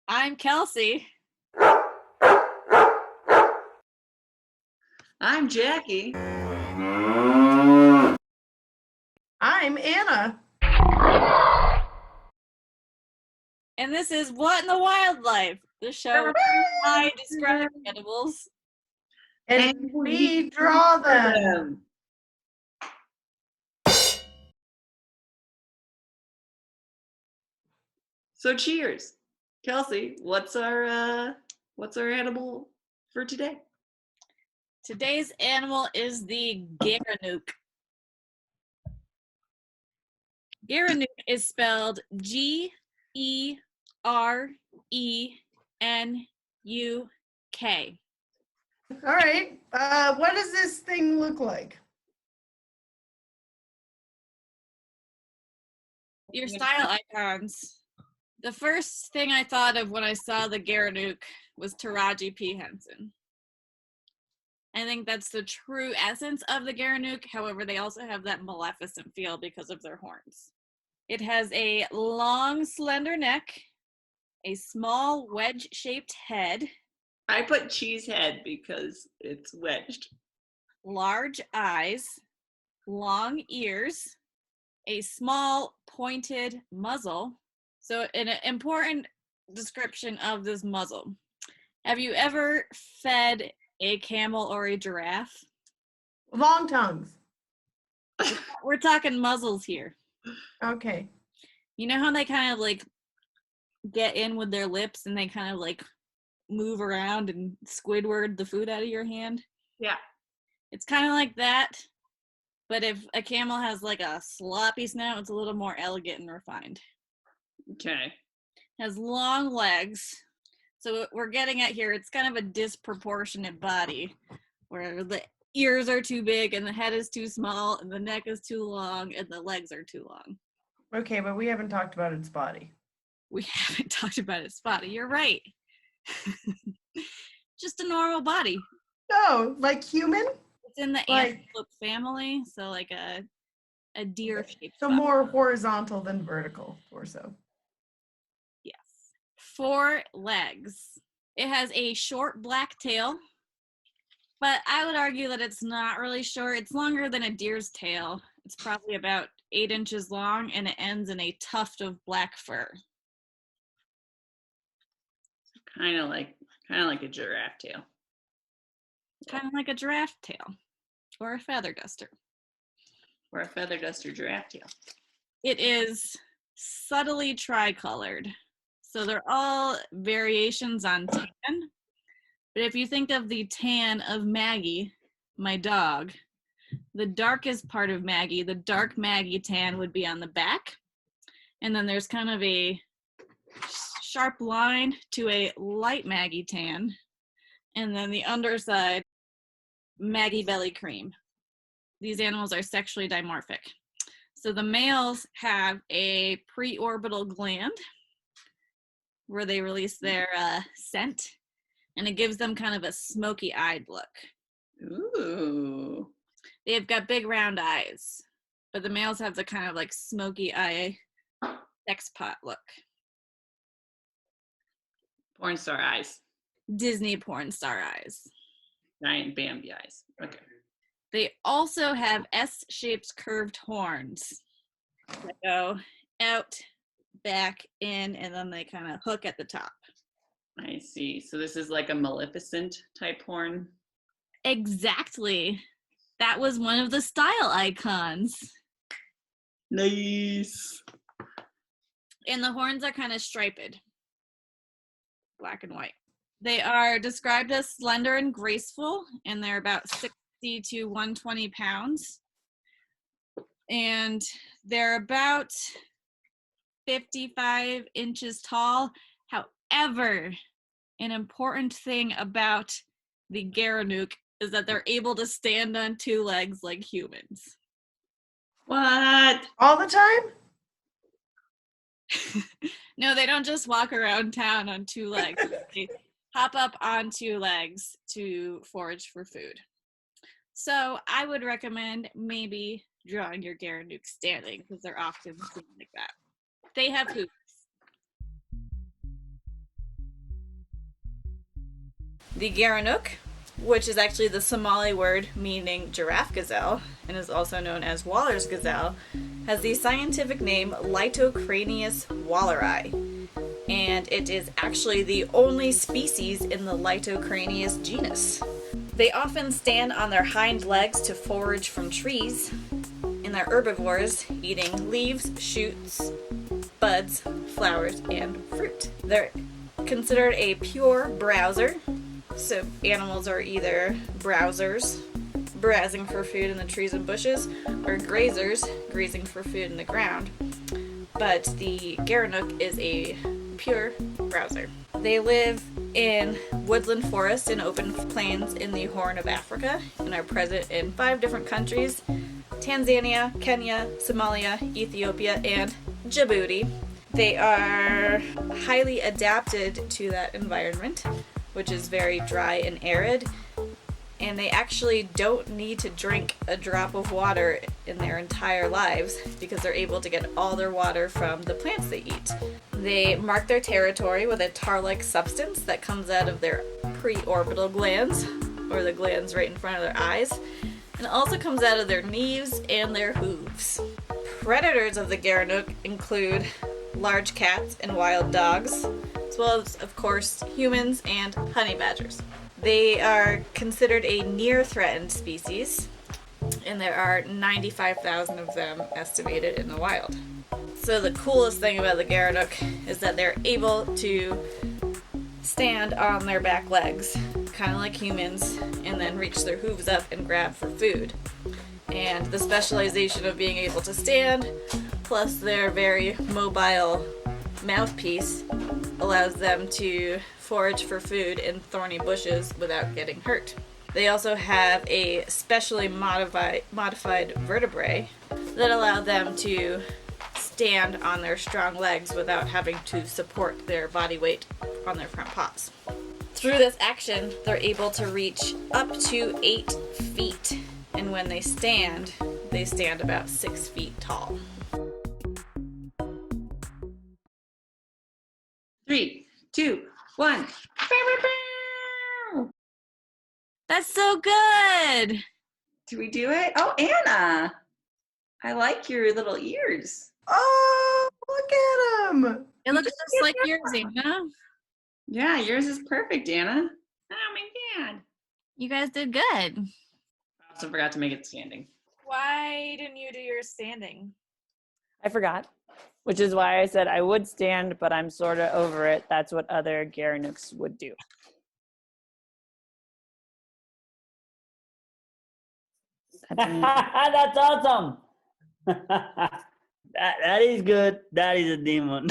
I'm Kelsey. I'm Jackie. I'm Anna. And this is What in the Wildlife, the show where I describe animals. And we draw them. So cheers. Kelsey, what's our animal for today? Today's animal is the Gerenuk. Gerenuk is spelled Gerenuk. All right. What does this thing look like? Your style icons. The first thing I thought of when I saw the Gerenuk was Taraji P. Henson. I think that's the true essence of the Gerenuk. However, they also have that maleficent feel because of their horns. It has a long, slender neck, a small wedge-shaped head. I put cheese head because it's wedged. Large eyes, long ears, a small pointed muzzle. So an important description of this muzzle. Have you ever fed a camel or a giraffe? Long tongues. We're talking muzzles here. Okay. You know how they kind of like get in with their lips and they kind of like move around and Squidward the food out of your hand? Yeah. It's kind of like that, but if a camel has like a sloppy snout, it's a little more elegant and refined. Okay. It has long legs. So what we're getting at here, it's kind of a disproportionate body where the ears are too big and the head is too small and the neck is too long and the legs are too long. Okay, but we haven't talked about its body. We haven't talked about its body. You're right. Just a normal body. No, like human? It's in the antelope family, so like a deer-shaped So body. more horizontal than vertical torso. Yes. 4 legs. It has a short black tail, but I would argue that it's not really short. It's longer than a deer's tail. It's probably about 8 inches long, and it ends in a tuft of black fur. Kind of like a giraffe tail. Kind of like a giraffe tail, or a feather duster. Or a feather duster giraffe tail. It is subtly tricolored. So they're all variations on tan. But if you think of the tan of Maggie, my dog, the darkest part of Maggie, the dark Maggie tan would be on the back. And then there's kind of a sharp line to a light Maggie tan. And then the underside, Maggie belly cream. These animals are sexually dimorphic. So the males have a preorbital gland where they release their scent, and it gives them kind of a smoky-eyed look. Ooh. They've got big round eyes, but the males have the kind of like smoky eye sex pot look. Porn star eyes. Disney porn star eyes. Giant Bambi eyes. Okay. They also have S-shaped curved horns that go out, back, in, and then they kind of hook at the top. I see. So this is like a Maleficent type horn? Exactly. That was one of the style icons. Nice. And the horns are kind of striped. Black and white. They are described as slender and graceful, and they're about 60 to 120 pounds. And they're about 55 inches tall. However, an important thing about the Gerenuk is that they're able to stand on 2 legs like humans. What? All the time? No, they don't just walk around town on 2 legs. They hop up on 2 legs to forage for food. So I would recommend maybe drawing your Gerenuk standing because they're often seen like that. They have hooves. The Gerenuk, which is actually the Somali word meaning giraffe gazelle, and is also known as Waller's gazelle, has the scientific name Litocranius walleri, and it is actually the only species in the Litocranius genus. They often stand on their hind legs to forage from trees, and they're herbivores, eating leaves, shoots, buds, flowers, and fruit. They're considered a pure browser, so animals are either browsers, browsing for food in the trees and bushes, or grazers, grazing for food in the ground. But the Gerenuk is a pure browser. They live in woodland forests and open plains in the Horn of Africa and are present in 5 different countries: Tanzania, Kenya, Somalia, Ethiopia, and Djibouti. They are highly adapted to that environment, which is very dry and arid, and they actually don't need to drink a drop of water in their entire lives because they're able to get all their water from the plants they eat. They mark their territory with a tar-like substance that comes out of their preorbital glands, or the glands right in front of their eyes, and also comes out of their knees and their hooves. Predators of the Gerenuk include large cats and wild dogs, as well as, of course, humans and honey badgers. They are considered a near-threatened species, and there are 95,000 of them estimated in the wild. So the coolest thing about the Gerenuk is that they're able to stand on their back legs, kind of like humans, and then reach their hooves up and grab for food. And the specialization of being able to stand, plus their very mobile mouthpiece, allows them to forage for food in thorny bushes without getting hurt. They also have a specially modified vertebrae that allow them to stand on their strong legs without having to support their body weight on their front paws. Through this action, they're able to reach up to 8 feet, and when they stand about 6 feet tall. 3, 2, 1. That's so good! Do we do it? Oh, Anna, I like your little ears. Oh, look at him. It looks just like yours, Anna. Yeah, yours is perfect, Anna. Oh my God. You guys did good. I also forgot to make it standing. Why didn't you do your standing? I forgot, which is why I said I would stand, but I'm sort of over it. That's what other Gerenuks would do. That's awesome. That is good. That is a demon.